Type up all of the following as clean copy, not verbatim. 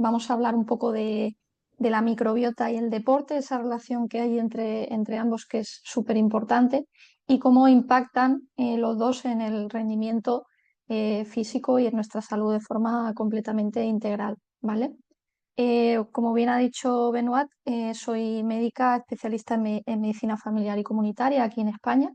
vamos a hablar un poco de la microbiota y el deporte, esa relación que hay entre ambos que es súper importante y cómo impactan los dos en el rendimiento físico y en nuestra salud de forma completamente integral, ¿vale? Como bien ha dicho Benoit, soy médica especialista en medicina familiar y comunitaria aquí en España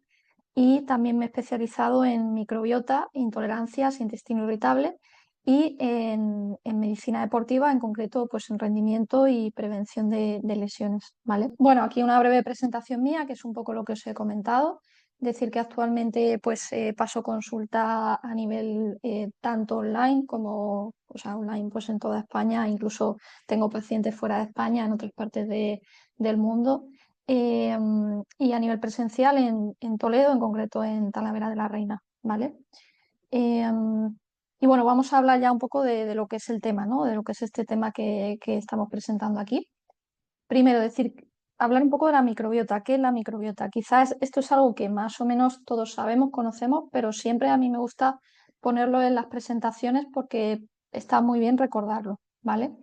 y también me he especializado en microbiota, intolerancias, intestino irritable y en medicina deportiva, en concreto pues en rendimiento y prevención de lesiones, ¿vale? Bueno, aquí una breve presentación mía, que es un poco lo que os he comentado. Decir que actualmente pues paso consulta a nivel tanto online como, o sea, online pues en toda España, incluso tengo pacientes fuera de España, en otras partes del mundo. Y a nivel presencial en Toledo, en concreto en Talavera de la Reina, ¿vale? Y bueno, vamos a hablar ya un poco de lo que es el tema, ¿no? De lo que es este tema que estamos presentando aquí. Primero, hablar un poco de la microbiota. ¿Qué es la microbiota? Quizás esto es algo que más o menos todos sabemos, conocemos, pero siempre a mí me gusta ponerlo en las presentaciones porque está muy bien recordarlo, ¿vale?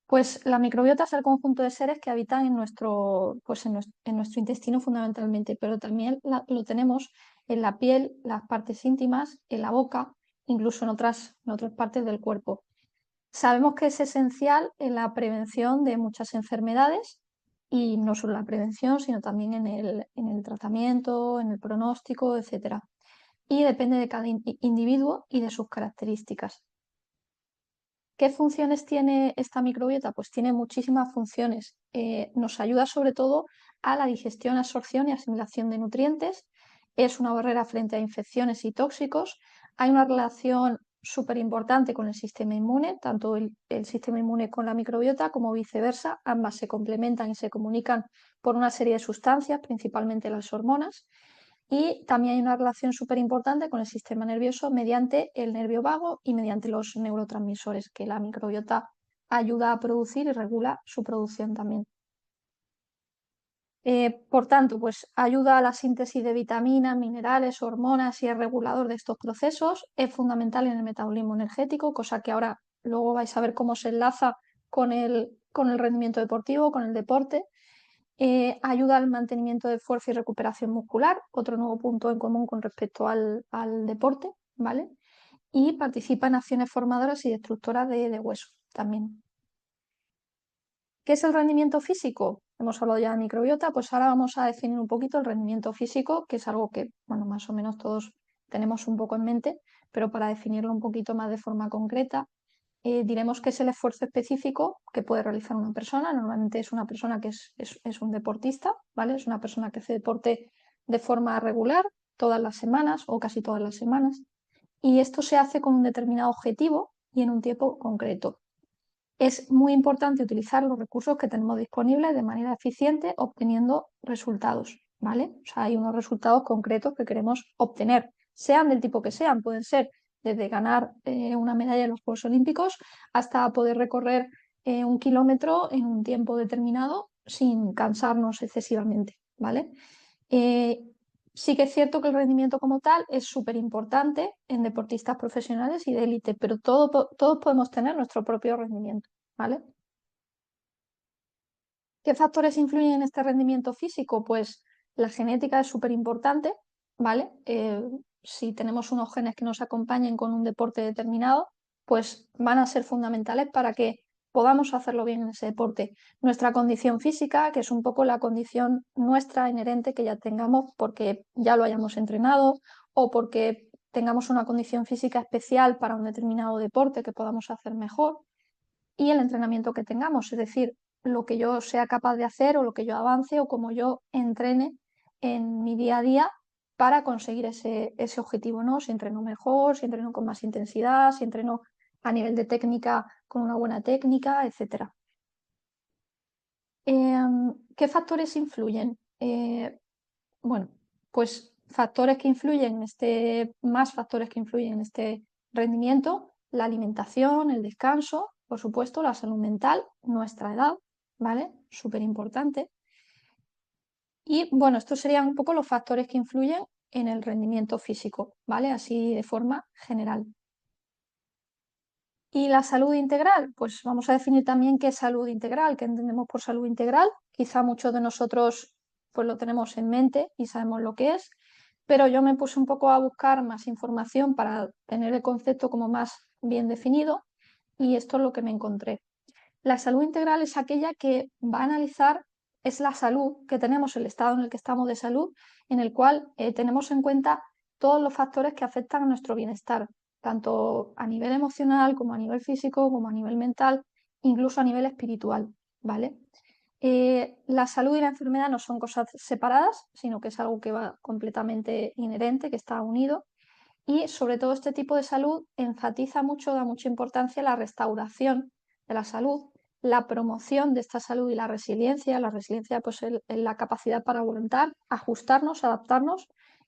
Pues la microbiota es el conjunto de seres que habitan en nuestro, pues en nuestro intestino fundamentalmente, pero también lo tenemos en la piel, las partes íntimas, en la boca, incluso en otras partes del cuerpo. Sabemos que es esencial en la prevención de muchas enfermedades y no solo la prevención, sino también en el tratamiento, en el pronóstico, etcétera. Y depende de cada individuo y de sus características. ¿Qué funciones tiene esta microbiota? Pues tiene muchísimas funciones. Nos ayuda sobre todo a la digestión, absorción y asimilación de nutrientes. Es una barrera frente a infecciones y tóxicos. Hay una relación súper importante con el sistema inmune, tanto el sistema inmune con la microbiota como viceversa. Ambas se complementan y se comunican por una serie de sustancias, principalmente las hormonas. Y también hay una relación súper importante con el sistema nervioso mediante el nervio vago y mediante los neurotransmisores que la microbiota ayuda a producir y regula su producción también. Por tanto, pues ayuda a la síntesis de vitaminas, minerales, hormonas y es regulador de estos procesos. Es fundamental en el metabolismo energético, cosa que ahora luego vais a ver cómo se enlaza con el rendimiento deportivo, con el deporte. Ayuda al mantenimiento de fuerza y recuperación muscular, otro nuevo punto en común con respecto al deporte, ¿vale? Y participa en acciones formadoras y destructoras de hueso también. ¿Qué es el rendimiento físico? Hemos hablado ya de microbiota, pues ahora vamos a definir un poquito el rendimiento físico, que es algo que, bueno, más o menos todos tenemos un poco en mente, pero para definirlo un poquito más de forma concreta, diremos que es el esfuerzo específico que puede realizar una persona. Normalmente es una persona que es un deportista, ¿vale? Es una persona que hace deporte de forma regular, todas las semanas o casi todas las semanas, y esto se hace con un determinado objetivo y en un tiempo concreto. Es muy importante utilizar los recursos que tenemos disponibles de manera eficiente, obteniendo resultados, ¿vale? O sea, hay unos resultados concretos que queremos obtener, sean del tipo que sean, pueden ser desde ganar una medalla en los Juegos Olímpicos hasta poder recorrer 1 kilómetro en un tiempo determinado sin cansarnos excesivamente, ¿vale? Sí que es cierto que el rendimiento como tal es súper importante en deportistas profesionales y de élite, pero todos podemos tener nuestro propio rendimiento, ¿vale? ¿Qué factores influyen en este rendimiento físico? Pues la genética es súper importante, ¿vale? Si tenemos unos genes que nos acompañen con un deporte determinado, pues van a ser fundamentales para que podamos hacerlo bien en ese deporte. Nuestra condición física, que es un poco la condición nuestra inherente que ya tengamos porque ya lo hayamos entrenado o porque tengamos una condición física especial para un determinado deporte que podamos hacer mejor y el entrenamiento que tengamos, es decir, lo que yo sea capaz de hacer o lo que yo avance o como yo entrene en mi día a día para conseguir ese objetivo, ¿no? Si entreno mejor, si entreno con más intensidad, si entreno a nivel de técnica con una buena técnica, etc. ¿Qué factores influyen? Bueno, pues factores que influyen más factores que influyen en este rendimiento, la alimentación, el descanso, por supuesto, la salud mental, nuestra edad, ¿vale? Súper importante. Y bueno, estos serían un poco los factores que influyen en el rendimiento físico, ¿vale? Así de forma general. ¿Y la salud integral? Pues vamos a definir también qué es salud integral, qué entendemos por salud integral. Quizá muchos de nosotros pues lo tenemos en mente y sabemos lo que es, pero yo me puse un poco a buscar más información para tener el concepto como más bien definido y esto es lo que me encontré. La salud integral es aquella que va a analizar, es la salud que tenemos, el estado en el que estamos de salud, en el cual tenemos en cuenta todos los factores que afectan a nuestro bienestar, tanto a nivel emocional como a nivel físico, como a nivel mental, incluso a nivel espiritual, ¿vale? La salud y la enfermedad no son cosas separadas, sino que es algo que va completamente inherente, que está unido. Y sobre todo este tipo de salud enfatiza mucho, da mucha importancia a la restauración de la salud, la promoción de esta salud y la resiliencia. La resiliencia pues es la capacidad para aguantar, ajustarnos, adaptarnos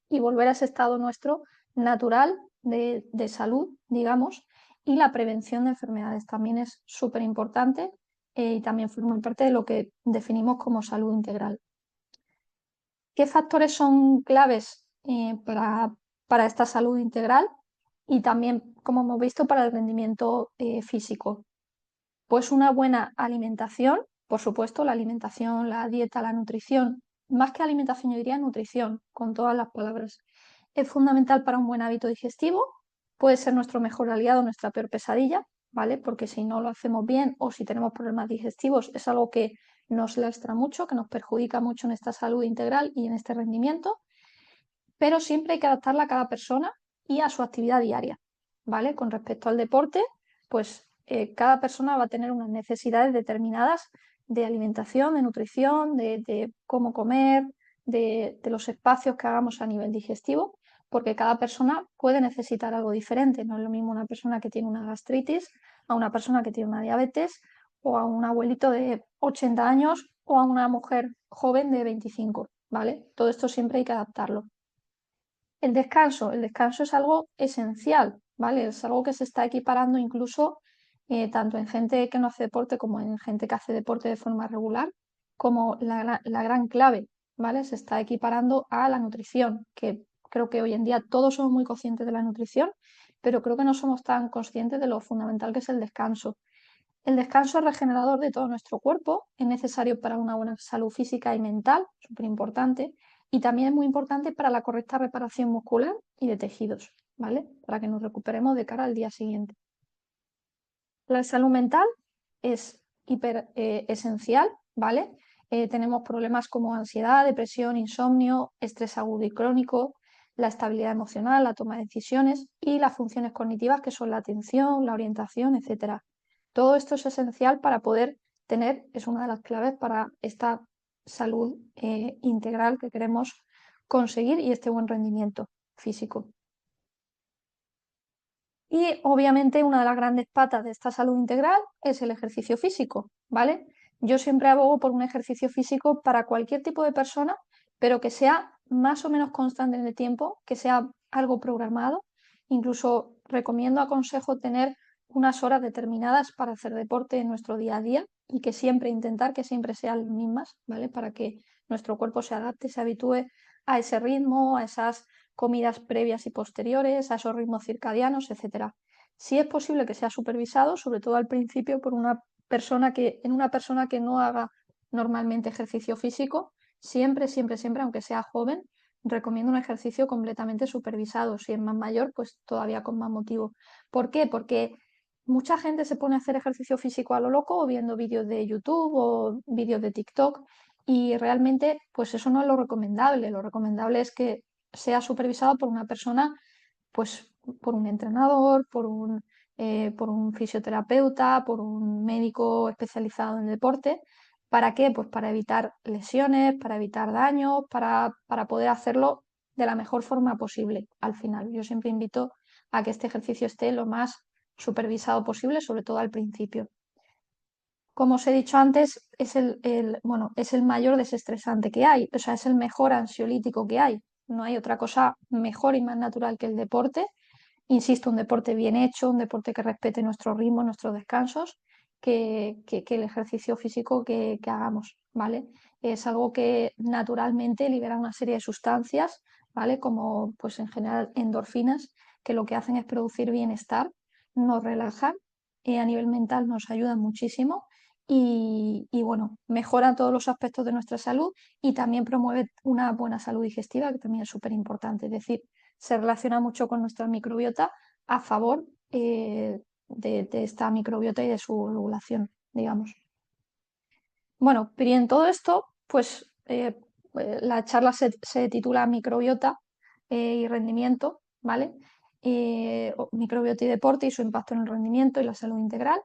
y volver a ese estado nuestro natural de salud, digamos, y la prevención de enfermedades también es súper importante y también forma parte de lo que definimos como salud integral. ¿Qué factores son claves para esta salud integral y también, como hemos visto, para el rendimiento físico? Pues una buena alimentación, por supuesto, la alimentación, la dieta, la nutrición, más que alimentación, yo diría nutrición, con todas las palabras. Es fundamental para un buen hábito digestivo, puede ser nuestro mejor aliado, nuestra peor pesadilla, ¿vale? Porque si no lo hacemos bien o si tenemos problemas digestivos, es algo que nos lastra mucho, que nos perjudica mucho en esta salud integral y en este rendimiento, pero siempre hay que adaptarla a cada persona y a su actividad diaria, ¿vale? Con respecto al deporte, pues cada persona va a tener unas necesidades determinadas de alimentación, de nutrición, de cómo comer, de los espacios que hagamos a nivel digestivo, porque cada persona puede necesitar algo diferente. No es lo mismo una persona que tiene una gastritis a una persona que tiene una diabetes o a un abuelito de 80 años o a una mujer joven de 25, ¿vale? Todo esto siempre hay que adaptarlo. El descanso es algo esencial, ¿vale? Es algo que se está equiparando incluso tanto en gente que no hace deporte como en gente que hace deporte de forma regular, como la gran clave, ¿vale? Se está equiparando a la nutrición, que creo que hoy en día todos somos muy conscientes de la nutrición, pero creo que no somos tan conscientes de lo fundamental que es el descanso. El descanso es regenerador de todo nuestro cuerpo, es necesario para una buena salud física y mental, súper importante, y también es muy importante para la correcta reparación muscular y de tejidos, ¿vale? Para que nos recuperemos de cara al día siguiente. La salud mental es hiper esencial, ¿vale? Tenemos problemas como ansiedad, depresión, insomnio, estrés agudo y crónico, la estabilidad emocional, la toma de decisiones y las funciones cognitivas que son la atención, la orientación, etcétera. Todo esto es esencial para poder tener, es una de las claves para esta salud integral que queremos conseguir y este buen rendimiento físico. Y obviamente una de las grandes patas de esta salud integral es el ejercicio físico, ¿vale? Yo siempre abogo por un ejercicio físico para cualquier tipo de persona, pero que sea más o menos constante en el tiempo, que sea algo programado. Incluso recomiendo, aconsejo tener unas horas determinadas para hacer deporte en nuestro día a día y que siempre intentar que siempre sean las mismas, ¿vale? Para que nuestro cuerpo se adapte, se habitúe a ese ritmo, a esas comidas previas y posteriores, a esos ritmos circadianos, etcétera. Sí es posible que sea supervisado, sobre todo al principio, por una persona en una persona que no haga normalmente ejercicio físico, siempre, siempre, siempre, aunque sea joven, recomiendo un ejercicio completamente supervisado. Si es más mayor, pues todavía con más motivo. ¿Por qué? Porque mucha gente se pone a hacer ejercicio físico a lo loco o viendo vídeos de YouTube o vídeos de TikTok y realmente pues eso no es lo recomendable. Lo recomendable es que sea supervisado por una persona, pues por un entrenador, por un fisioterapeuta, por un médico especializado en deporte. ¿Para qué? Pues para evitar lesiones, para evitar daños, para poder hacerlo de la mejor forma posible al final. Yo siempre invito a que este ejercicio esté lo más supervisado posible, sobre todo al principio. Como os he dicho antes, bueno, es el mayor desestresante que hay, o sea, es el mejor ansiolítico que hay. No hay otra cosa mejor y más natural que el deporte. Insisto, un deporte bien hecho, un deporte que respete nuestro ritmo, nuestros descansos, que el ejercicio físico que hagamos, ¿vale? Es algo que naturalmente libera una serie de sustancias, ¿vale? Como pues en general endorfinas, que lo que hacen es producir bienestar, nos relajan a nivel mental nos ayudan muchísimo y bueno, mejora todos los aspectos de nuestra salud y también promueve una buena salud digestiva, que también es súper importante. Es decir, se relaciona mucho con nuestra microbiota a favor de esta microbiota y de su regulación, digamos. Bueno, pero y en todo esto, pues la charla se titula Microbiota y rendimiento, ¿vale? Microbiota y deporte y su impacto en el rendimiento y la salud integral.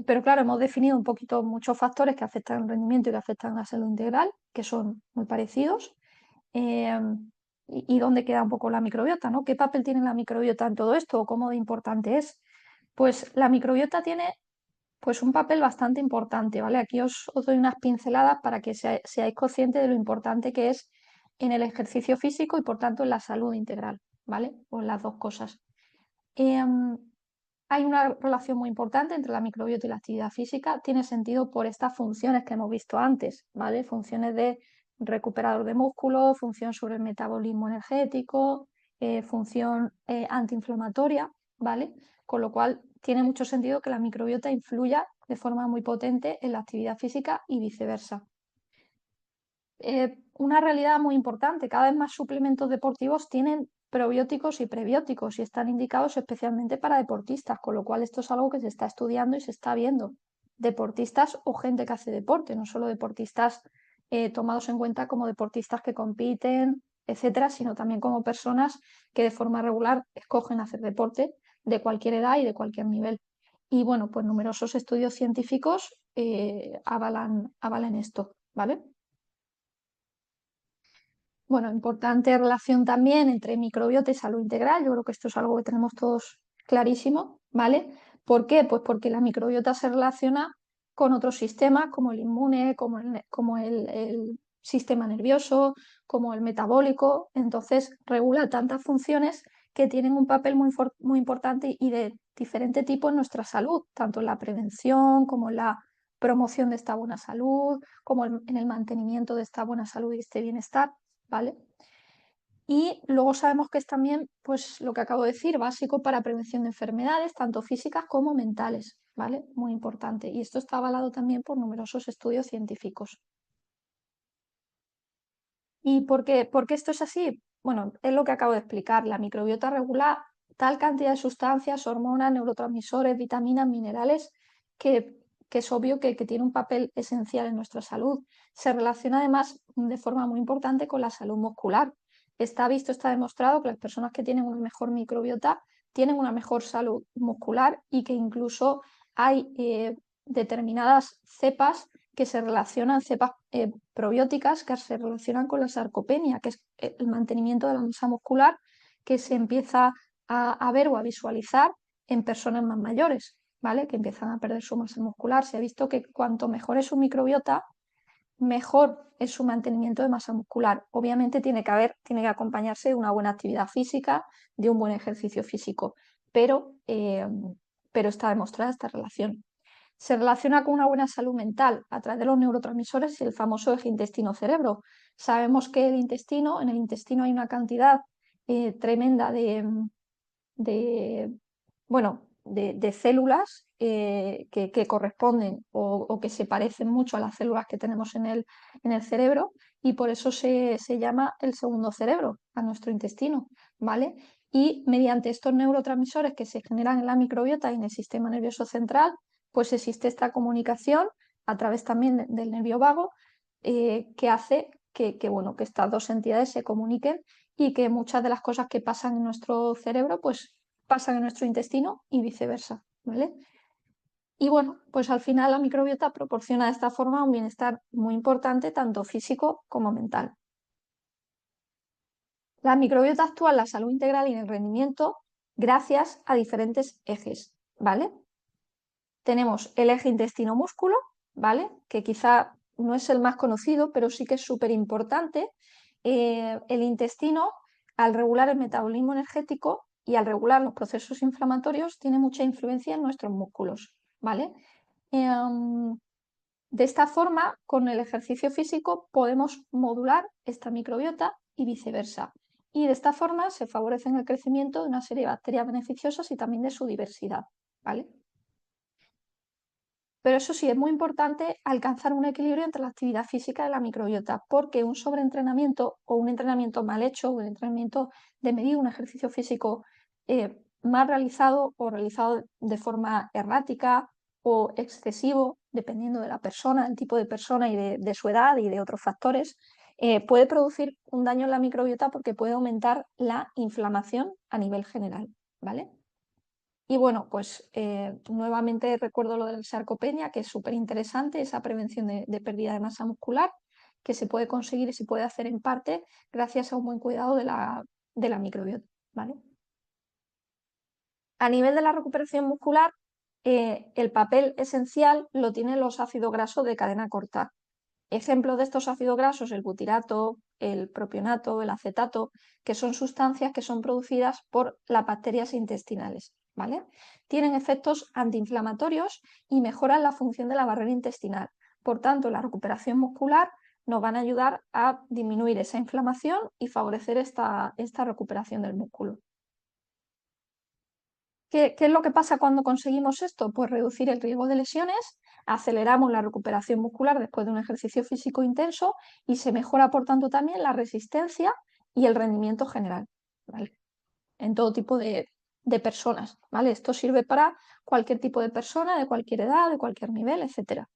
Pero claro, hemos definido un poquito muchos factores que afectan al rendimiento y que afectan a la salud integral, que son muy parecidos. Eh, y dónde queda un poco la microbiota, ¿no? ¿Qué papel tiene la microbiota en todo esto o cómo de importante es? Pues la microbiota tiene pues un papel bastante importante, ¿vale? Aquí os doy unas pinceladas para que seáis conscientes de lo importante que es en el ejercicio físico y por tanto en la salud integral, ¿vale? O en las dos cosas. Hay una relación muy importante entre la microbiota y la actividad física. Tiene sentido por estas funciones que hemos visto antes, ¿vale? Funciones de recuperador de músculo, función sobre el metabolismo energético, función antiinflamatoria, ¿vale? Con lo cual tiene mucho sentido que la microbiota influya de forma muy potente en la actividad física y viceversa. Una realidad muy importante, cada vez más suplementos deportivos tienen probióticos y prebióticos y están indicados especialmente para deportistas, con lo cual esto es algo que se está estudiando y se está viendo. Deportistas o gente que hace deporte, no solo deportistas tomados en cuenta como deportistas que compiten, etcétera, sino también como personas que de forma regular escogen hacer deporte de cualquier edad y de cualquier nivel. Y bueno, pues numerosos estudios científicos avalan esto, ¿vale? Bueno, importante relación también entre microbiota y salud integral. Yo creo que esto es algo que tenemos todos clarísimo, ¿vale? ¿Por qué? Pues porque la microbiota se relaciona con otros sistemas como el inmune, como el sistema nervioso, como el metabólico. Entonces, regula tantas funciones que tienen un papel muy importante y de diferente tipo en nuestra salud, tanto en la prevención como en la promoción de esta buena salud, como en el mantenimiento de esta buena salud y este bienestar. ¿Vale? Y luego sabemos que es también, pues lo que acabo de decir, básico para prevención de enfermedades, tanto físicas como mentales, ¿vale? Muy importante. Y esto está avalado también por numerosos estudios científicos. ¿Y por qué esto es así? Bueno, es lo que acabo de explicar. La microbiota regula tal cantidad de sustancias, hormonas, neurotransmisores, vitaminas, minerales, que, que es obvio que tiene un papel esencial en nuestra salud. Se relaciona además de forma muy importante con la salud muscular. Está visto, está demostrado que las personas que tienen una mejor microbiota tienen una mejor salud muscular y que incluso hay determinadas cepas que se relacionan, cepas probióticas que se relacionan con la sarcopenia, que es el mantenimiento de la masa muscular que se empieza a ver o a visualizar en personas más mayores, ¿vale? Que empiezan a perder su masa muscular. Se ha visto que cuanto mejor es su microbiota, mejor es su mantenimiento de masa muscular. Obviamente tiene que acompañarse de una buena actividad física, de un buen ejercicio físico, pero está demostrada esta relación. Se relaciona con una buena salud mental a través de los neurotransmisores y el famoso eje intestino-cerebro. Sabemos que en el intestino hay una cantidad tremenda de, bueno, de células que corresponden o que se parecen mucho a las células que tenemos en el cerebro y por eso se llama el segundo cerebro, a nuestro intestino, ¿vale? Y mediante estos neurotransmisores que se generan en la microbiota y en el sistema nervioso central, pues existe esta comunicación a través también del nervio vago que hace bueno, que estas dos entidades se comuniquen y que muchas de las cosas que pasan en nuestro cerebro pues pasan en nuestro intestino y viceversa, ¿vale? Y bueno, pues al final la microbiota proporciona de esta forma un bienestar muy importante, tanto físico como mental. La microbiota actúa en la salud integral y en el rendimiento gracias a diferentes ejes, ¿vale? Tenemos el eje intestino-músculo, ¿vale? Que quizá no es el más conocido, pero sí que es súper importante. El intestino, al regular el metabolismo energético y al regular los procesos inflamatorios, tiene mucha influencia en nuestros músculos, ¿vale? De esta forma, con el ejercicio físico podemos modular esta microbiota y viceversa. Y de esta forma se favorece el crecimiento de una serie de bacterias beneficiosas y también de su diversidad, ¿vale? Pero eso sí, es muy importante alcanzar un equilibrio entre la actividad física y la microbiota, porque un sobreentrenamiento o un entrenamiento mal hecho, un entrenamiento de medir un ejercicio físico mal realizado o realizado de forma errática o excesivo, dependiendo de la persona, del tipo de persona y de su edad y de otros factores, puede producir un daño en la microbiota porque puede aumentar la inflamación a nivel general, ¿vale? Y bueno, pues nuevamente recuerdo lo de la sarcopenia, que es súper interesante, esa prevención de pérdida de masa muscular, que se puede conseguir y se puede hacer en parte gracias a un buen cuidado de la microbiota, ¿vale? A nivel de la recuperación muscular, el papel esencial lo tienen los ácidos grasos de cadena corta. Ejemplos de estos ácidos grasos, el butirato, el propionato, el acetato, que son sustancias que son producidas por las bacterias intestinales, ¿vale? Tienen efectos antiinflamatorios y mejoran la función de la barrera intestinal. Por tanto, la recuperación muscular nos van a ayudar a disminuir esa inflamación y favorecer esta recuperación del músculo. ¿Qué es lo que pasa cuando conseguimos esto? Pues reducir el riesgo de lesiones, aceleramos la recuperación muscular después de un ejercicio físico intenso y se mejora, por tanto, también la resistencia y el rendimiento general, ¿vale? En todo tipo de personas, ¿vale? Esto sirve para cualquier tipo de persona, de cualquier edad, de cualquier nivel, etcétera.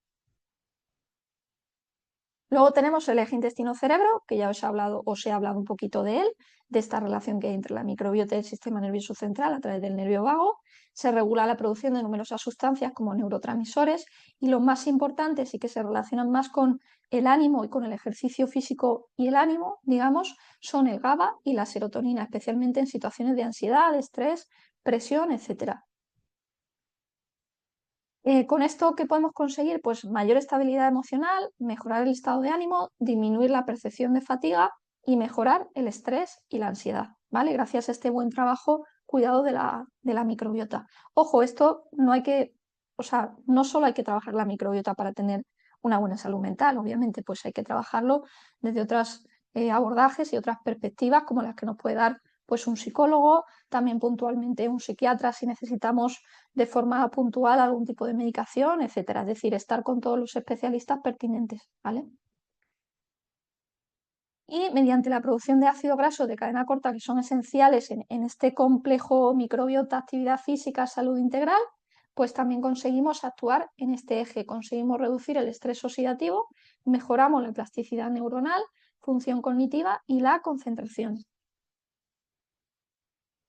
Luego tenemos el eje intestino-cerebro, que ya os he hablado un poquito de él, de esta relación que hay entre la microbiota y el sistema nervioso central a través del nervio vago. Se regula la producción de numerosas sustancias como neurotransmisores y los más importantes y que se relacionan más con el ánimo y con el ejercicio físico y el ánimo, digamos, son el GABA y la serotonina, especialmente en situaciones de ansiedad, estrés, presión, etcétera. Con esto, ¿qué podemos conseguir? Pues mayor estabilidad emocional, mejorar el estado de ánimo, disminuir la percepción de fatiga y mejorar el estrés y la ansiedad, ¿vale? Gracias a este buen trabajo, cuidado de la microbiota. Ojo, esto no hay que, o sea, no solo hay que trabajar la microbiota para tener una buena salud mental, obviamente, pues hay que trabajarlo desde otros abordajes y otras perspectivas como las que nos puede dar pues un psicólogo, también puntualmente un psiquiatra si necesitamos de forma puntual algún tipo de medicación, etcétera. Es decir, estar con todos los especialistas pertinentes, ¿vale? Y mediante la producción de ácido graso de cadena corta, que son esenciales en este complejo microbiota, actividad física, salud integral, pues también conseguimos actuar en este eje, conseguimos reducir el estrés oxidativo, mejoramos la plasticidad neuronal, función cognitiva y la concentración.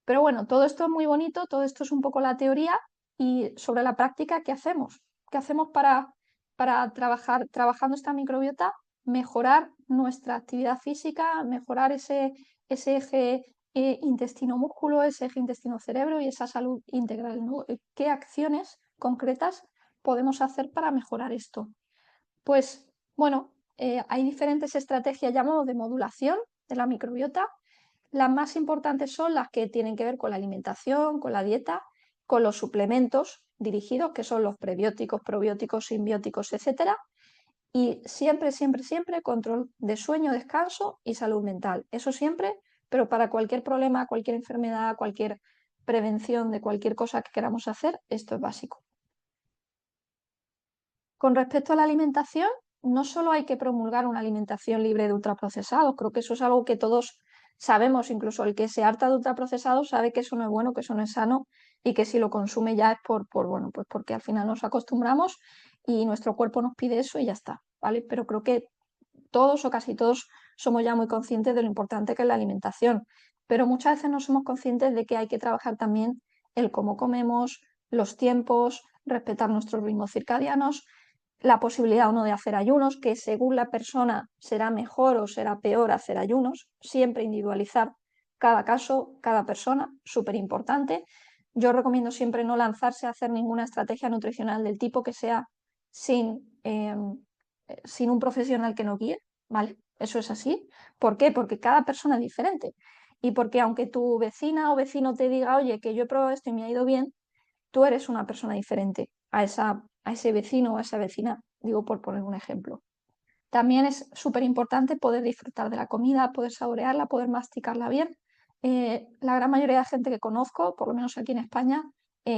Pero bueno, todo esto es muy bonito, todo esto es un poco la teoría y sobre la práctica, ¿qué hacemos? ¿Qué hacemos para trabajar, trabajando esta microbiota, mejorar nuestra actividad física, mejorar ese eje intestino-músculo, ese eje intestino-cerebro y esa salud integral, ¿no? ¿Qué acciones concretas podemos hacer para mejorar esto? Pues bueno, hay diferentes estrategias, llamamos de modulación de la microbiota. Las más importantes son las que tienen que ver con la alimentación, con la dieta, con los suplementos dirigidos, que son los prebióticos, probióticos, simbióticos, etcétera. Y siempre, siempre, siempre control de sueño, descanso y salud mental. Eso siempre, pero para cualquier problema, cualquier enfermedad, cualquier prevención de cualquier cosa que queramos hacer, esto es básico. Con respecto a la alimentación, no solo hay que promulgar una alimentación libre de ultraprocesados, creo que eso es algo que todos sabemos, incluso el que se harta de ultraprocesados sabe que eso no es bueno, que eso no es sano y que si lo consume ya es bueno, pues porque al final nos acostumbramos y nuestro cuerpo nos pide eso y ya está, ¿vale? Pero creo que todos o casi todos somos ya muy conscientes de lo importante que es la alimentación, pero muchas veces no somos conscientes de que hay que trabajar también el cómo comemos, los tiempos, respetar nuestros ritmos circadianos, la posibilidad o no de hacer ayunos, que según la persona será mejor o será peor hacer ayunos, siempre individualizar cada caso, cada persona, súper importante. Yo recomiendo siempre no lanzarse a hacer ninguna estrategia nutricional del tipo que sea sin un profesional que nos guíe, ¿vale? Eso es así. ¿Por qué? Porque cada persona es diferente. Y porque aunque tu vecina o vecino te diga, oye, que yo he probado esto y me ha ido bien, tú eres una persona diferente a ese vecino o a esa vecina, digo por poner un ejemplo. También es súper importante poder disfrutar de la comida, poder saborearla, poder masticarla bien. La gran mayoría de gente que conozco, por lo menos aquí en España,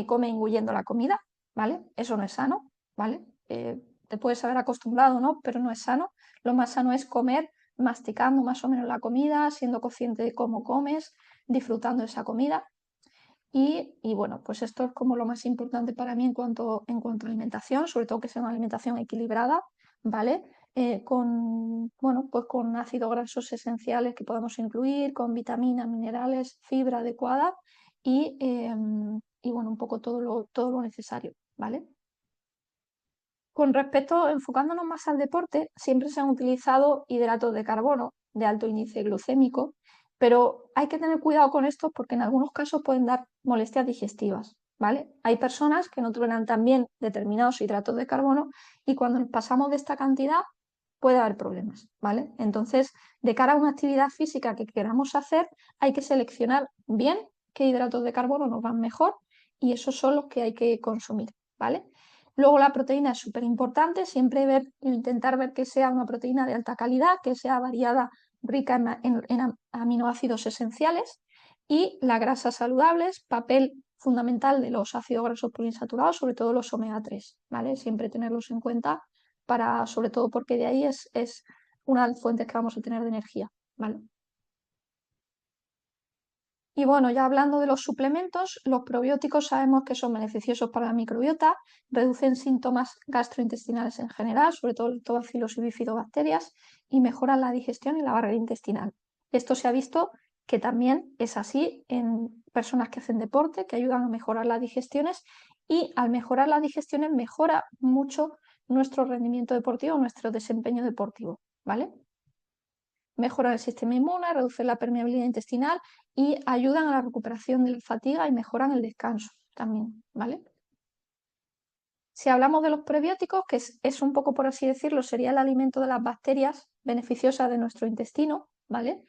come engullendo la comida, ¿vale? Eso no es sano. ¿vale? Te puedes haber acostumbrado, ¿no? Pero no es sano. Lo más sano es comer masticando más o menos la comida, siendo consciente de cómo comes, disfrutando de esa comida. Y bueno, pues esto es como lo más importante para mí en cuanto a alimentación, sobre todo que sea una alimentación equilibrada, ¿vale? Bueno, pues con ácidos grasos esenciales que podamos incluir, con vitaminas, minerales, fibra adecuada y bueno, un poco todo lo necesario, ¿vale? Con respecto, enfocándonos más al deporte, siempre se han utilizado hidratos de carbono de alto índice glucémico, pero hay que tener cuidado con esto porque en algunos casos pueden dar molestias digestivas, ¿vale? Hay personas que no toleran tan bien determinados hidratos de carbono y cuando nos pasamos de esta cantidad puede haber problemas, ¿vale? Entonces, de cara a una actividad física que queramos hacer, hay que seleccionar bien qué hidratos de carbono nos van mejor y esos son los que hay que consumir, ¿vale? Luego la proteína es súper importante, siempre intentar ver que sea una proteína de alta calidad, que sea variada, rica en aminoácidos esenciales y las grasas saludables, papel fundamental de los ácidos grasos poliinsaturados, sobre todo los omega 3, ¿vale? Siempre tenerlos en cuenta sobre todo porque de ahí es una de las fuentes que vamos a tener de energía, ¿vale? Y bueno, ya hablando de los suplementos, los probióticos sabemos que son beneficiosos para la microbiota, reducen síntomas gastrointestinales en general, sobre todo lactobacilos y bifidobacterias, y mejoran la digestión y la barrera intestinal. Esto se ha visto que también es así en personas que hacen deporte, que ayudan a mejorar las digestiones y al mejorar las digestiones mejora mucho nuestro rendimiento deportivo, nuestro desempeño deportivo, ¿vale? Mejoran el sistema inmune, reducen la permeabilidad intestinal y ayudan a la recuperación de la fatiga y mejoran el descanso también, ¿vale? Si hablamos de los prebióticos, que es un poco por así decirlo, sería el alimento de las bacterias beneficiosas de nuestro intestino, ¿vale?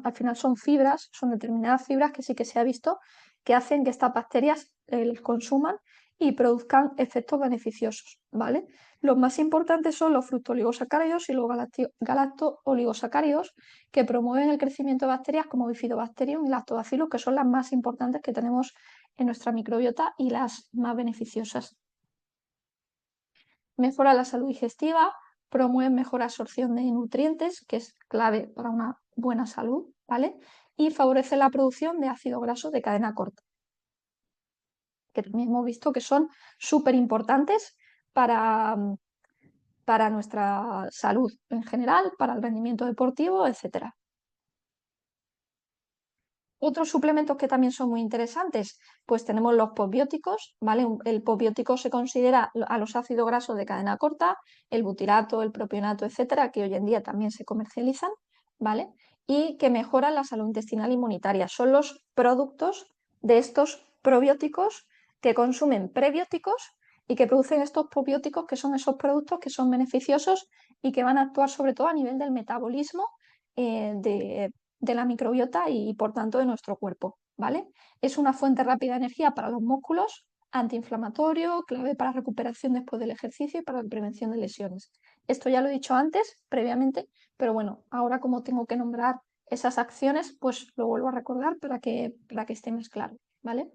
Al final son fibras, son determinadas fibras que sí que se ha visto que hacen que estas bacterias las consuman y produzcan efectos beneficiosos, ¿vale? Los más importantes son los fructooligosacáridos y los galacto-oligosacáridos que promueven el crecimiento de bacterias como Bifidobacterium y Lactobacillus, que son las más importantes que tenemos en nuestra microbiota y las más beneficiosas. Mejora la salud digestiva, promueve mejor absorción de nutrientes, que es clave para una buena salud, ¿vale? Y favorece la producción de ácido graso de cadena corta, que también hemos visto que son súper importantes para, para nuestra salud en general, para el rendimiento deportivo, etc. Otros suplementos que también son muy interesantes, pues tenemos los posbióticos, ¿vale? El posbiótico se considera a los ácidos grasos de cadena corta, el butirato, el propionato, etcétera, que hoy en día también se comercializan, ¿vale? Y que mejoran la salud intestinal e inmunitaria. Son los productos de estos probióticos que consumen prebióticos y que producen estos probióticos, que son esos productos que son beneficiosos y que van a actuar sobre todo a nivel del metabolismo de la microbiota y por tanto de nuestro cuerpo, ¿vale? Es una fuente rápida de energía para los músculos, antiinflamatorio, clave para recuperación después del ejercicio y para la prevención de lesiones. Esto ya lo he dicho antes, previamente, pero bueno, ahora como tengo que nombrar esas acciones, pues lo vuelvo a recordar para que esté más claro, ¿vale?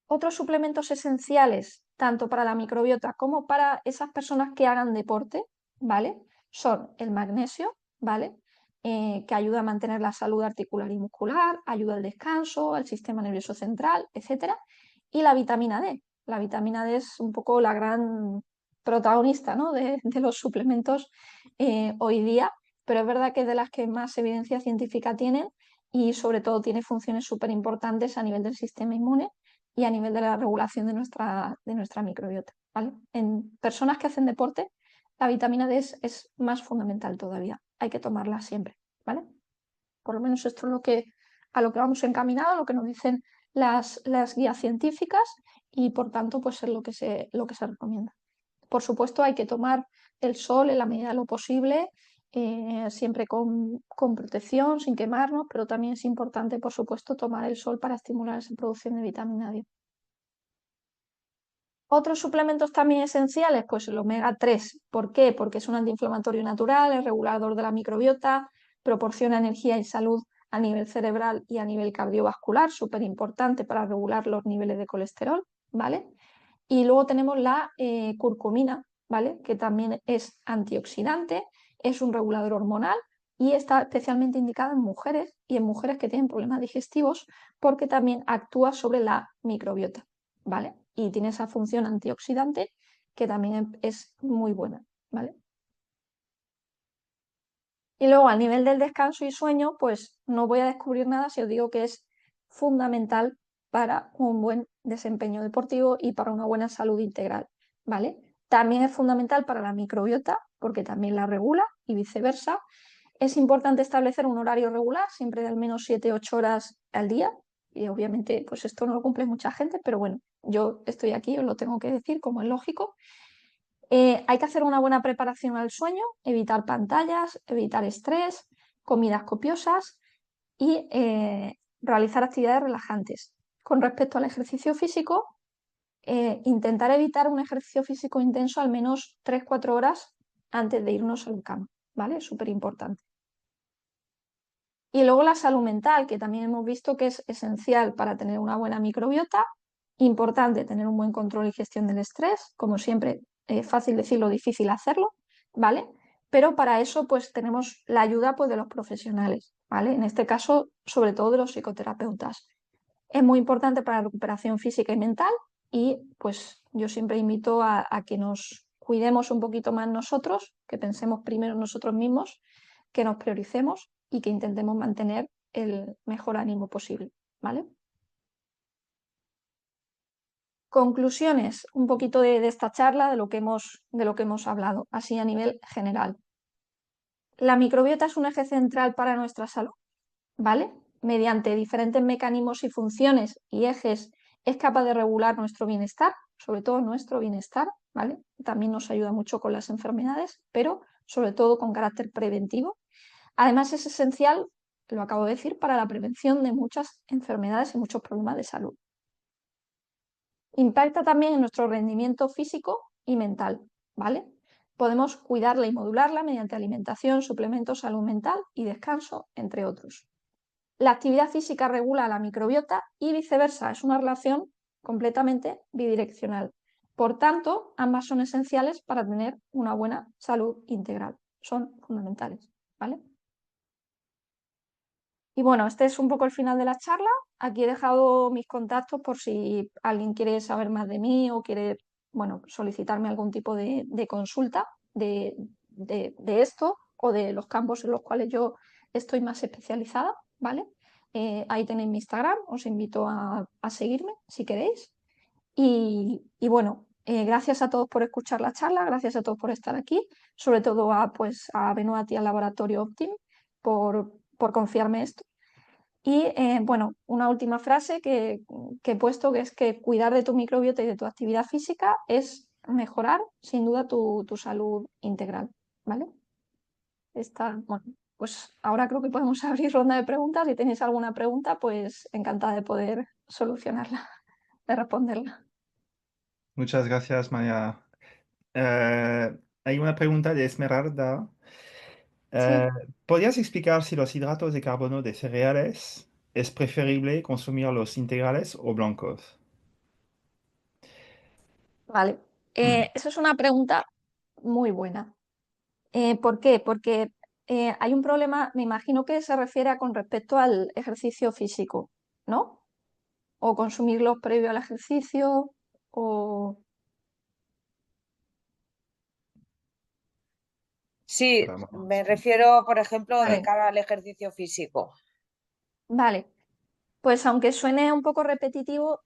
Otros suplementos esenciales, tanto para la microbiota como para esas personas que hagan deporte, ¿vale? Son el magnesio, ¿vale? Que ayuda a mantener la salud articular y muscular, ayuda al descanso, al sistema nervioso central, etc. Y la vitamina D. La vitamina D es un poco la gran protagonista, ¿no? de los suplementos hoy día, pero es verdad que es de las que más evidencia científica tienen y sobre todo tiene funciones súper importantes a nivel del sistema inmune y a nivel de la regulación de nuestra microbiota, ¿vale? En personas que hacen deporte, la vitamina D es más fundamental todavía. Hay que tomarla siempre, ¿vale? Por lo menos esto es a lo que vamos encaminados, a lo que nos dicen las guías científicas y por tanto pues es lo que se recomienda. Por supuesto hay que tomar el sol en la medida de lo posible, siempre con protección, sin quemarnos, pero también es importante, por supuesto, tomar el sol para estimular esa producción de vitamina D. Otros suplementos también esenciales, pues el omega 3. ¿Por qué? Porque es un antiinflamatorio natural, es regulador de la microbiota, proporciona energía y salud a nivel cerebral y a nivel cardiovascular, súper importante para regular los niveles de colesterol, ¿vale? Y luego tenemos la curcumina, ¿vale? Que también es antioxidante, es un regulador hormonal y está especialmente indicada en mujeres y en mujeres que tienen problemas digestivos porque también actúa sobre la microbiota, ¿vale? Y tiene esa función antioxidante que también es muy buena, ¿vale? Y luego a nivel del descanso y sueño, pues no voy a descubrir nada si os digo que es fundamental para un buen desempeño deportivo y para una buena salud integral, ¿vale? También es fundamental para la microbiota porque también la regula y viceversa. Es importante establecer un horario regular, siempre de al menos 7-8 horas al día. Y obviamente, pues esto no lo cumple mucha gente, pero bueno, yo estoy aquí, os lo tengo que decir, como es lógico. Hay que hacer una buena preparación al sueño, evitar pantallas, evitar estrés, comidas copiosas y realizar actividades relajantes. Con respecto al ejercicio físico, intentar evitar un ejercicio físico intenso al menos 3-4 horas antes de irnos a la cama, ¿vale? Es súper importante. Y luego la salud mental, que también hemos visto que es esencial para tener una buena microbiota. Importante tener un buen control y gestión del estrés, como siempre, fácil decirlo, difícil hacerlo, ¿vale? Pero para eso pues tenemos la ayuda pues, de los profesionales, ¿vale? En este caso, sobre todo de los psicoterapeutas. Es muy importante para la recuperación física y mental y pues yo siempre invito a que nos cuidemos un poquito más nosotros, que pensemos primero en nosotros mismos, que nos prioricemos y que intentemos mantener el mejor ánimo posible, ¿vale? Conclusiones, un poquito de esta charla, de lo que hemos hablado, así a nivel general. La microbiota es un eje central para nuestra salud, ¿vale? Mediante diferentes mecanismos y funciones y ejes es capaz de regular nuestro bienestar, sobre todo nuestro bienestar, ¿vale? También nos ayuda mucho con las enfermedades, pero sobre todo con carácter preventivo. Además es esencial, lo acabo de decir, para la prevención de muchas enfermedades y muchos problemas de salud. Impacta también en nuestro rendimiento físico y mental, ¿vale? Podemos cuidarla y modularla mediante alimentación, suplementos, salud mental y descanso, entre otros. La actividad física regula la microbiota y viceversa, es una relación completamente bidireccional. Por tanto, ambas son esenciales para tener una buena salud integral. Son fundamentales, ¿vale? Y bueno, este es un poco el final de la charla. Aquí he dejado mis contactos por si alguien quiere saber más de mí o quiere, bueno, solicitarme algún tipo de consulta de esto o de los campos en los cuales yo estoy más especializada, ¿vale? Ahí tenéis mi Instagram, os invito a seguirme si queréis. Y bueno, gracias a todos por escuchar la charla, gracias a todos por estar aquí, sobre todo a Benoat y al Laboratorio Optim por confiarme esto. Y bueno, una última frase que he puesto, que es que cuidar de tu microbiota y de tu actividad física es mejorar sin duda tu salud integral, ¿vale? Bueno, pues ahora creo que podemos abrir ronda de preguntas. Si tenéis alguna pregunta, pues encantada de poder solucionarla, de responderla. Muchas gracias, María. Hay una pregunta de Esmeralda. Eh, Sí, ¿Podrías explicar si los hidratos de carbono de cereales es preferible consumir los integrales o blancos? vale. Esa es una pregunta muy buena. ¿Por qué? Porque hay un problema, me imagino que se refiere con respecto al ejercicio físico, ¿no? O consumirlos previo al ejercicio, o... Sí, Para me refiero, por ejemplo, de Vale, cara al ejercicio físico. vale. Pues aunque suene un poco repetitivo,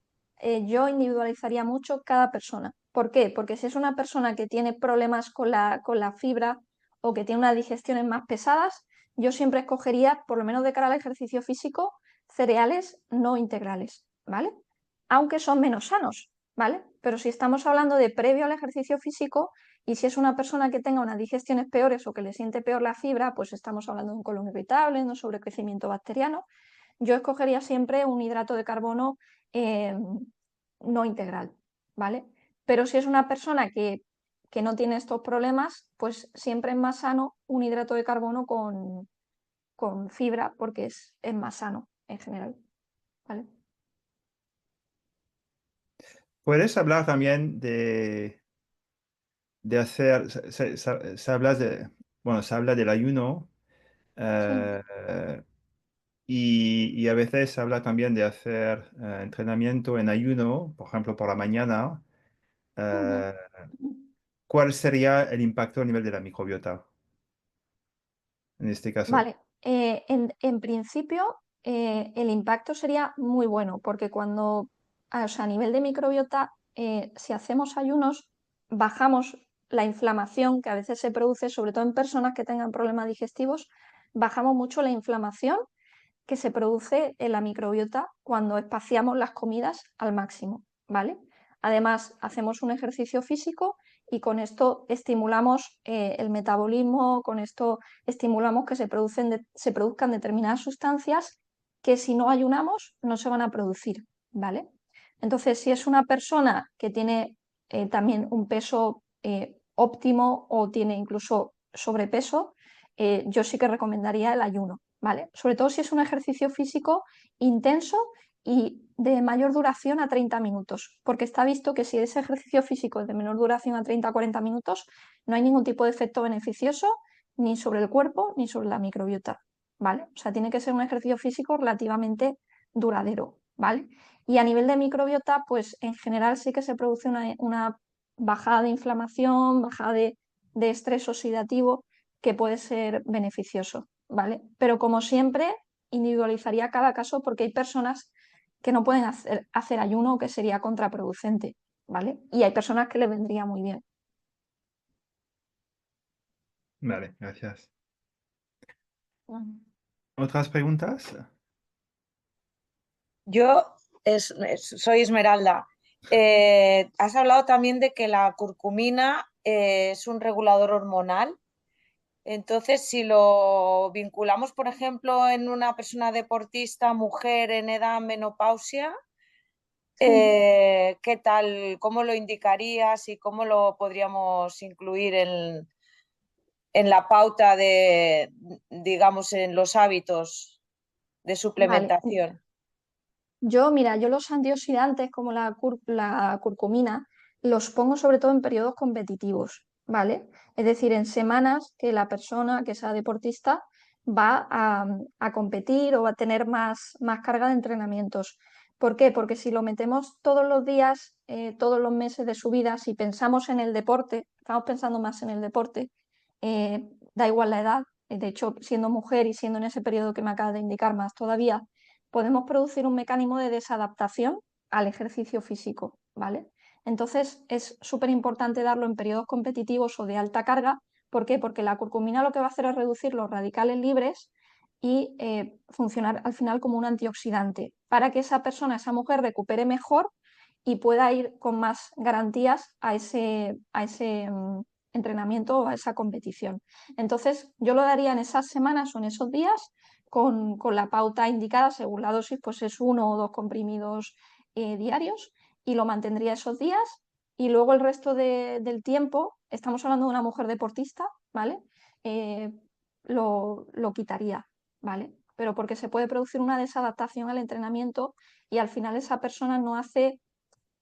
yo individualizaría mucho cada persona. ¿Por qué? Porque si es una persona que tiene problemas con la fibra o que tiene unas digestiones más pesadas, yo siempre escogería, por lo menos de cara al ejercicio físico, cereales no integrales, ¿vale? Aunque son menos sanos, ¿vale? Pero si estamos hablando de previo al ejercicio físico y si es una persona que tenga unas digestiones peores o que le siente peor la fibra, pues estamos hablando de un colon irritable, de un sobrecrecimiento bacteriano, yo escogería siempre un hidrato de carbono eh, no integral, ¿vale? Pero si es una persona que no tiene estos problemas, pues siempre es más sano un hidrato de carbono con fibra porque es más sano en general, ¿vale? Puedes hablar también de hacer, se habla del ayuno Sí. eh, y a veces se habla también de hacer entrenamiento en ayuno, por ejemplo, por la mañana. Ujú. Eh, ¿Cuál sería el impacto a nivel de la microbiota en este caso? Vale, en principio el impacto sería muy bueno porque o sea, a nivel de microbiota, si hacemos ayunos, bajamos la inflamación que a veces se produce, sobre todo en personas que tengan problemas digestivos, bajamos mucho la inflamación que se produce en la microbiota cuando espaciamos las comidas al máximo, ¿vale? Además, hacemos un ejercicio físico y con esto estimulamos el metabolismo, con esto estimulamos que se produzcan determinadas sustancias que si no ayunamos no se van a producir, ¿vale? Entonces, si es una persona que tiene también un peso óptimo o tiene incluso sobrepeso, yo sí que recomendaría el ayuno, ¿vale? Sobre todo si es un ejercicio físico intenso y de mayor duración a 30 minutos, porque está visto que si ese ejercicio físico es de menor duración a 30 a 40 minutos, no hay ningún tipo de efecto beneficioso ni sobre el cuerpo ni sobre la microbiota, ¿vale? O sea, tiene que ser un ejercicio físico relativamente duradero, ¿vale? Y a nivel de microbiota, pues en general sí que se produce una bajada de inflamación, bajada de estrés oxidativo que puede ser beneficioso, ¿vale? Pero como siempre, individualizaría cada caso porque hay personas que no pueden hacer ayuno, que sería contraproducente, ¿vale? Y hay personas que les vendría muy bien. Vale, gracias. Ujú. ¿Otras preguntas? Yo soy Esmeralda. Has hablado también de que la curcumina es un regulador hormonal. Entonces, si lo vinculamos, por ejemplo, en una persona deportista, mujer en edad menopausia, Sí. ¿qué tal? ¿Cómo lo indicarías y cómo lo podríamos incluir en la pauta de, digamos, en los hábitos de Vale, suplementación? mira, yo los antioxidantes como la curcumina los pongo sobre todo en periodos competitivos, ¿vale? Es decir, en semanas que la persona que sea deportista va a competir o va a tener más carga de entrenamientos. ¿Por qué? Porque si lo metemos todos los días, todos los meses de su vida, si pensamos en el deporte, estamos pensando más en el deporte, da igual la edad, de hecho, siendo mujer y siendo en ese periodo que me acaba de indicar más todavía, podemos producir un mecanismo de desadaptación al ejercicio físico, ¿vale? Entonces es súper importante darlo en periodos competitivos o de alta carga. ¿Por qué? Porque la curcumina lo que va a hacer es reducir los radicales libres y funcionar al final como un antioxidante para que esa persona, esa mujer recupere mejor y pueda ir con más garantías a ese entrenamiento o a esa competición. Entonces yo lo daría en esas semanas o en esos días con la pauta indicada según la dosis, pues es 1 o 2 comprimidos diarios y lo mantendría esos días y luego el resto del tiempo, estamos hablando de una mujer deportista, ¿vale? Eh, lo quitaría, ¿vale? Pero porque se puede producir una desadaptación al entrenamiento y al final esa persona no hace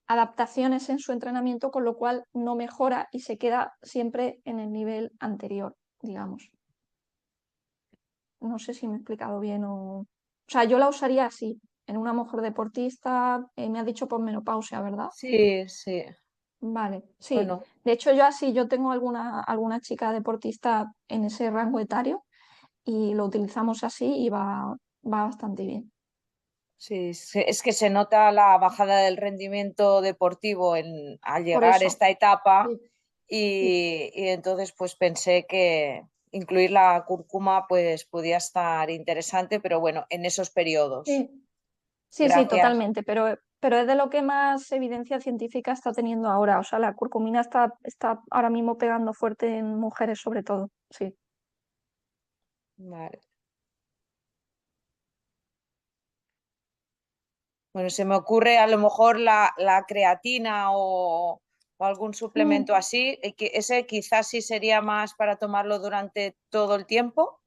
adaptaciones en su entrenamiento, con lo cual no mejora y se queda siempre en el nivel anterior, digamos. No sé si me he explicado bien o... O sea, yo la usaría así, en una mujer deportista, me ha dicho por menopausia, ¿verdad? Sí, sí. Vale, sí. Bueno, De hecho, yo tengo alguna chica deportista en ese rango etario y lo utilizamos así y va bastante bien. sí, es que se nota la bajada del rendimiento deportivo al Por llegar a eso, esta etapa sí, sí, y entonces pues pensé que incluir la cúrcuma pues podía estar interesante, pero bueno, en esos periodos. sí, sí, sí, Gracias. totalmente, pero es de lo que más evidencia científica está teniendo ahora. O sea, la curcumina está ahora mismo pegando fuerte en mujeres sobre todo, sí. Vale. Bueno, se me ocurre a lo mejor la creatina o algún Mm. suplemento así, que ese quizás sí sería más para tomarlo durante todo el tiempo.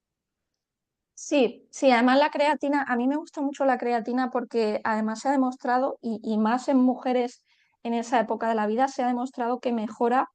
Sí, sí, además la creatina, a mí me gusta mucho la creatina porque además se ha demostrado, y más en mujeres en esa época de la vida se ha demostrado que mejora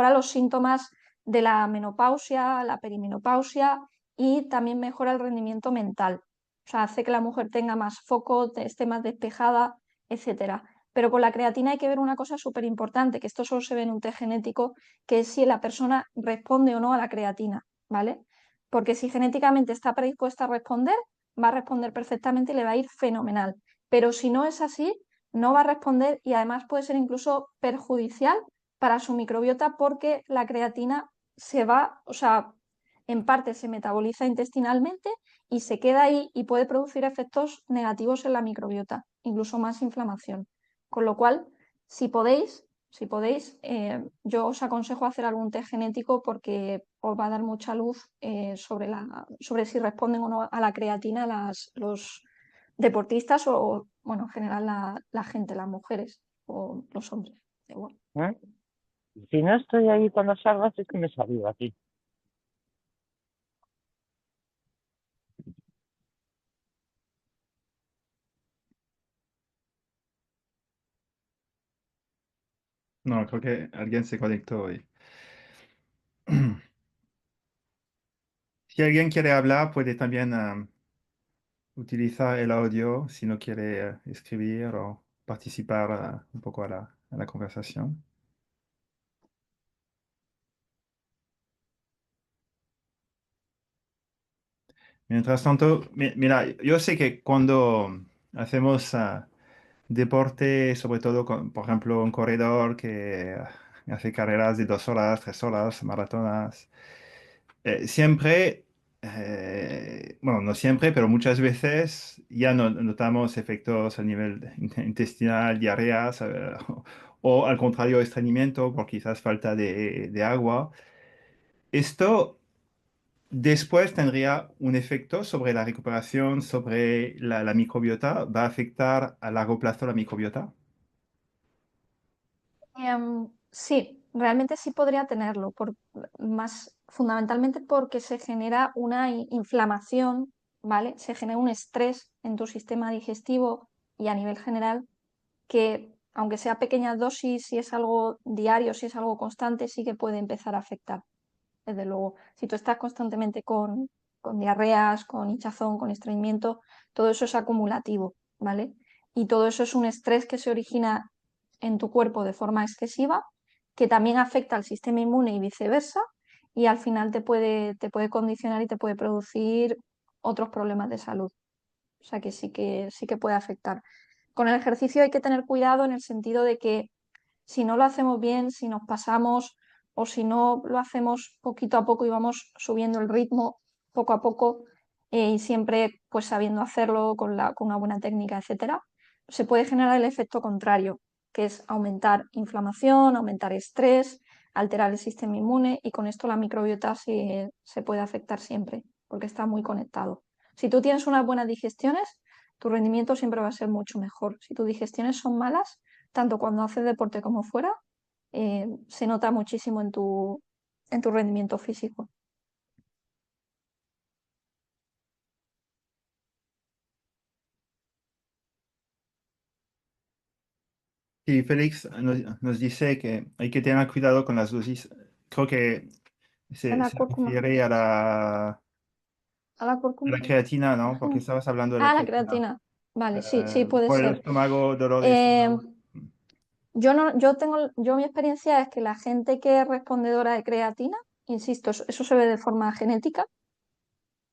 los síntomas de la menopausia, la perimenopausia y también mejora el rendimiento mental. O sea, hace que la mujer tenga más foco, esté más despejada, etcétera. Pero con la creatina hay que ver una cosa súper importante, que esto solo se ve en un test genético, que es si la persona responde o no a la creatina, ¿vale? Porque si genéticamente está predispuesta a responder, va a responder perfectamente y le va a ir fenomenal. Pero si no es así, no va a responder y además puede ser incluso perjudicial para su microbiota porque la creatina se va, o sea, en parte se metaboliza intestinalmente y se queda ahí y puede producir efectos negativos en la microbiota, incluso más inflamación. Con lo cual, si podéis, yo os aconsejo hacer algún test genético porque os va a dar mucha luz sobre si responden o no a la creatina los deportistas o, bueno, en general la gente, las mujeres o los hombres. Da igual. ¿Eh? Si no estoy ahí cuando salgas, es que me he salido aquí. No, creo que alguien se conectó hoy. Si alguien quiere hablar, puede también utilizar el audio si no quiere escribir o participar un poco a la conversación. Mientras tanto, mira, yo sé que cuando hacemos deporte, sobre todo, por ejemplo, un corredor que hace carreras de 2 horas, 3 horas, maratonas, siempre, bueno, no siempre, pero muchas veces ya notamos efectos a nivel intestinal, diarreas, o al contrario, estreñimiento por quizás falta de agua. Esto después tendría un efecto sobre la recuperación, sobre la microbiota. ¿Va a afectar a largo plazo la microbiota? Sí, realmente sí podría tenerlo, más fundamentalmente porque se genera una inflamación, ¿vale? Se genera un estrés en tu sistema digestivo y a nivel general que, aunque sea pequeñas dosis, si es algo diario, si es algo constante, sí que puede empezar a afectar. Desde luego, si tú estás constantemente con diarreas, con hinchazón, con estreñimiento, todo eso es acumulativo, ¿vale? Y todo eso es un estrés que se origina en tu cuerpo de forma excesiva, que también afecta al sistema inmune y viceversa, y al final te puede condicionar y te puede producir otros problemas de salud. O sea que sí que puede afectar. Con el ejercicio hay que tener cuidado en el sentido de que si no lo hacemos bien, si nos pasamos o si no lo hacemos poquito a poco y vamos subiendo el ritmo poco a poco y siempre pues sabiendo hacerlo con una buena técnica, etcétera, se puede generar el efecto contrario, que es aumentar inflamación, aumentar estrés, alterar el sistema inmune y con esto la microbiota se puede afectar siempre porque está muy conectado. Si tú tienes unas buenas digestiones, tu rendimiento siempre va a ser mucho mejor. Si tus digestiones son malas, tanto cuando haces deporte como fuera, se nota muchísimo en tu rendimiento físico. Sí, Félix nos dice que hay que tener cuidado con las dosis. Creo que A la se cúrcuma. refiere A la a cúrcuma. la creatina, ¿no? Porque estabas hablando de la Ah, la creatina. creatina. Vale, sí, sí, puede Por el ser. estómago, dolor de Eh, estómago. yo mi experiencia es que la gente que es respondedora de creatina, insisto, eso se ve de forma genética,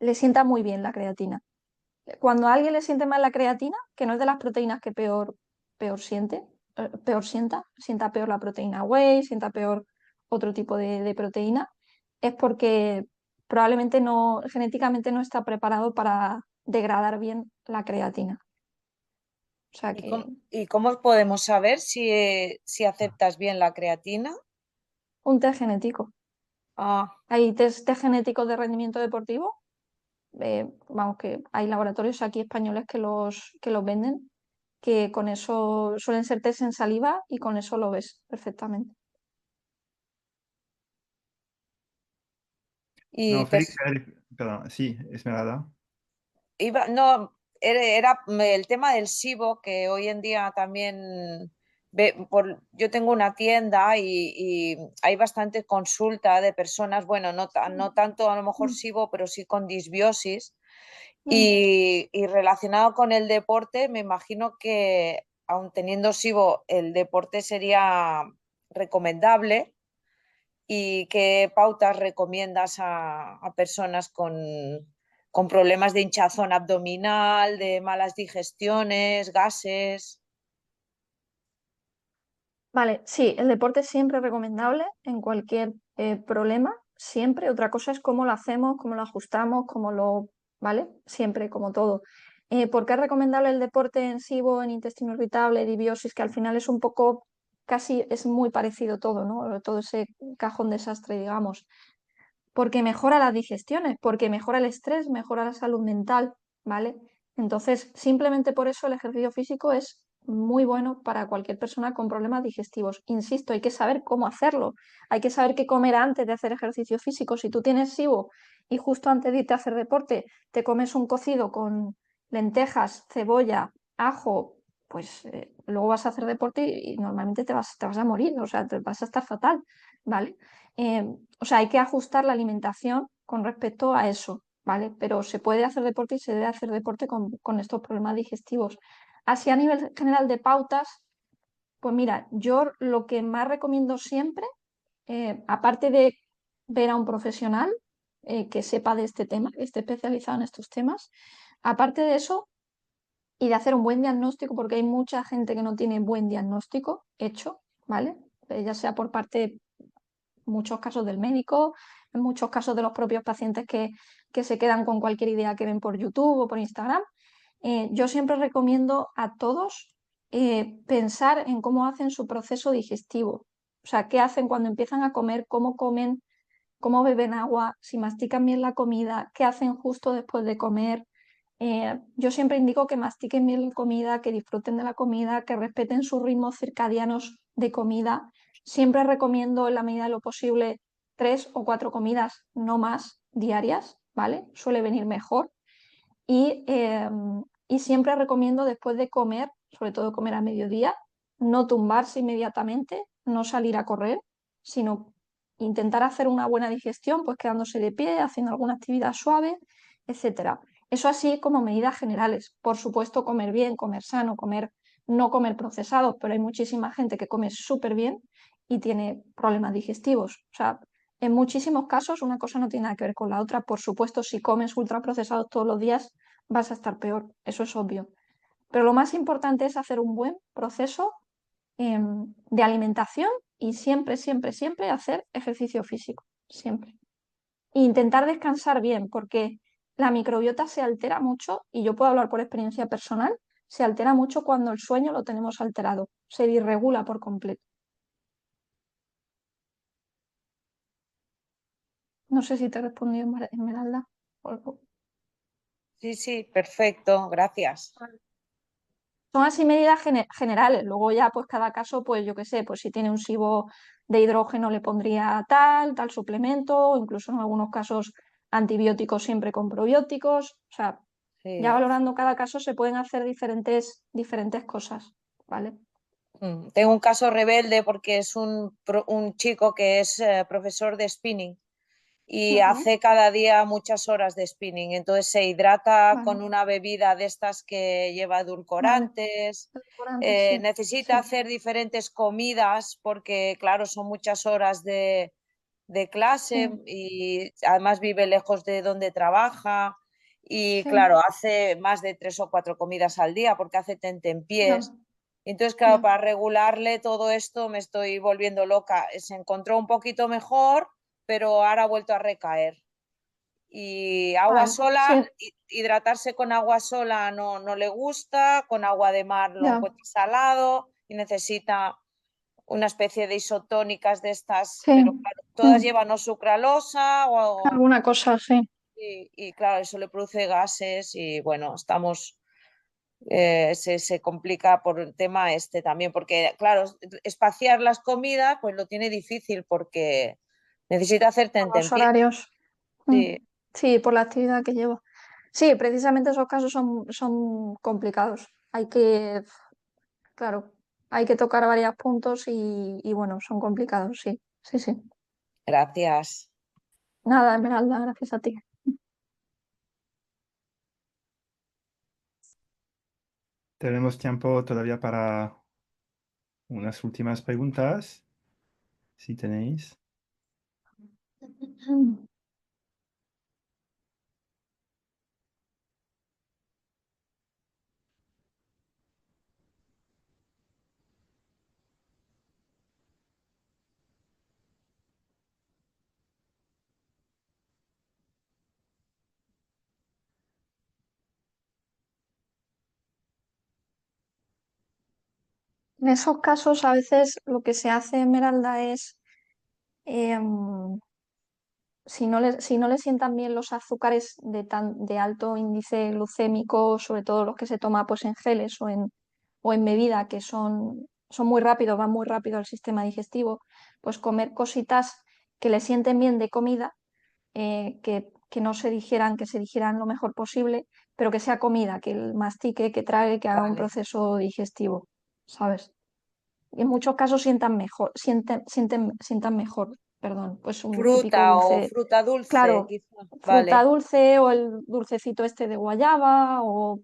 le sienta muy bien la creatina. Cuando a alguien le siente mal la creatina, que no es de las proteínas que peor sienta peor la proteína whey, sienta peor otro tipo de proteína, es porque probablemente genéticamente no está preparado para degradar bien la creatina. O sea ¿Y que y cómo podemos saber si aceptas bien la creatina? un test genético. Ah, Hay test genéticos de rendimiento deportivo. Vamos, que hay laboratorios aquí españoles que los venden, que con eso suelen ser test en saliva y con eso lo ves perfectamente. y No, Félix, perdón, sí, Esmeralda. no, era el tema del SIBO, que hoy en día también yo tengo una tienda y hay bastante consulta de personas, bueno, no tanto a lo mejor Mm, SIBO, pero sí con disbiosis. mm. Y relacionado con el deporte, me imagino que aun teniendo SIBO, el deporte sería recomendable. ¿Y qué pautas recomiendas a personas con problemas de hinchazón abdominal, de malas digestiones, gases? Vale, sí, el deporte siempre es recomendable en cualquier problema, siempre. Otra cosa es cómo lo hacemos, cómo lo ajustamos, ¿vale? Siempre, como todo. ¿Por qué es recomendable el deporte en SIBO, en intestino irritable, disbiosis, que al final es un poco, casi es muy parecido todo, ¿no? Todo ese cajón desastre, digamos. Porque mejora las digestiones, porque mejora el estrés, mejora la salud mental, ¿vale? Entonces, simplemente por eso el ejercicio físico es muy bueno para cualquier persona con problemas digestivos. Insisto, hay que saber cómo hacerlo, hay que saber qué comer antes de hacer ejercicio físico. Si tú tienes SIBO y justo antes de irte a hacer deporte te comes un cocido con lentejas, cebolla, ajo, pues luego vas a hacer deporte y normalmente te vas a morir, o sea, te vas a estar fatal, ¿vale? O sea, hay que ajustar la alimentación con respecto a eso, ¿vale? Pero se puede hacer deporte y se debe hacer deporte con estos problemas digestivos. Así a nivel general de pautas, pues mira, yo lo que más recomiendo siempre, aparte de ver a un profesional que sepa de este tema, que esté especializado en estos temas, aparte de eso y de hacer un buen diagnóstico, porque hay mucha gente que no tiene buen diagnóstico hecho, ¿vale? Ya sea por parte muchos casos del médico, en muchos casos de los propios pacientes que se quedan con cualquier idea que ven por YouTube o por Instagram. Yo siempre recomiendo a todos pensar en cómo hacen su proceso digestivo, o sea, qué hacen cuando empiezan a comen, cómo beben agua, si mastican bien la comida, qué hacen justo después de comer. Yo siempre indico que mastiquen bien la comida, que disfruten de la comida, que respeten sus ritmos circadianos de comida. Siempre recomiendo, en la medida de lo posible, 3 o 4 comidas, no más, diarias, ¿vale? Suele venir mejor. Y siempre recomiendo después de comer, sobre todo comer a mediodía, no tumbarse inmediatamente, no salir a correr, sino intentar hacer una buena digestión, pues quedándose de pie, haciendo alguna actividad suave, etcétera. Eso así como medidas generales. Por supuesto, comer bien, comer sano, no comer procesados, pero hay muchísima gente que come súper bien y tiene problemas digestivos. O sea, en muchísimos casos una cosa no tiene nada que ver con la otra. Por supuesto, si comes ultraprocesados todos los días, vas a estar peor, eso es obvio. Pero lo más importante es hacer un buen proceso de alimentación y siempre, siempre, siempre hacer ejercicio físico, siempre. E intentar descansar bien, porque la microbiota se altera mucho, y yo puedo hablar por experiencia personal, se altera mucho cuando el sueño lo tenemos alterado, se disregula por completo. No sé si te he respondido, Esmeralda. Sí, sí, perfecto, gracias. Son así medidas generales. Luego ya, pues cada caso, pues yo qué sé, pues si tiene un SIBO de hidrógeno le pondría tal suplemento, o incluso en algunos casos antibióticos siempre con probióticos. O sea, ya Sí. valorando cada caso se pueden hacer diferentes cosas, ¿vale? Tengo un caso rebelde porque es un chico que es profesor de spinning y Ujú. hace cada día muchas horas de spinning. Entonces se hidrata Vale, con una bebida de estas que lleva vale. edulcorantes, Edulcorantes, sí, necesita sí, hacer diferentes comidas porque, claro, son muchas horas de clase sí, y además vive lejos de donde trabaja. Y sí, claro, hace más de 3 o 4 comidas al día porque hace ya, tentempiés. Entonces, claro, ya. para regularle todo esto me estoy volviendo loca. Se encontró un poquito mejor, pero ahora ha vuelto a recaer. Y agua Vale, sí, sola, hidratarse con agua sola no le gusta, con agua de mar lo ya, encuentra salado y necesita una especie de isotónicas de estas, sí. pero claro, todas Mm. llevan o sucralosa Alguna cosa, sí. y claro, eso le produce gases y bueno, se complica por el tema este también, porque claro, espaciar las comidas pues lo tiene difícil porque necesita hacer Por los tentempié. horarios. Mm. Sí, Sí, por la actividad que llevo. Sí, precisamente esos casos son complicados. Claro, hay que tocar varios puntos y bueno, son complicados, sí, sí, sí. Gracias. Nada, Esmeralda, gracias a ti. Tenemos tiempo todavía para unas últimas preguntas, si tenéis. En esos casos, a veces lo que se hace, Esmeralda, es em, si no le sientan bien los azúcares de alto índice glucémico, sobre todo los que se toma pues, en geles o en bebida, que son muy rápidos, van muy rápido al sistema digestivo, pues comer cositas que le sienten bien de comida, que no se digieran, que se digieran lo mejor posible, pero que sea comida, que el mastique, que trague, que haga un Vale. proceso digestivo, ¿sabes? Y en muchos casos sientan mejor, perdón, pues un típico Fruta o dulce, fruta dulce, claro, quizá. fruta Vale, dulce o el dulcecito este de guayaba o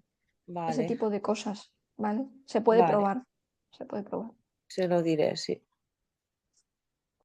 ese vale, tipo de cosas, ¿vale? Se puede vale. probar, se puede probar. Se lo diré, sí.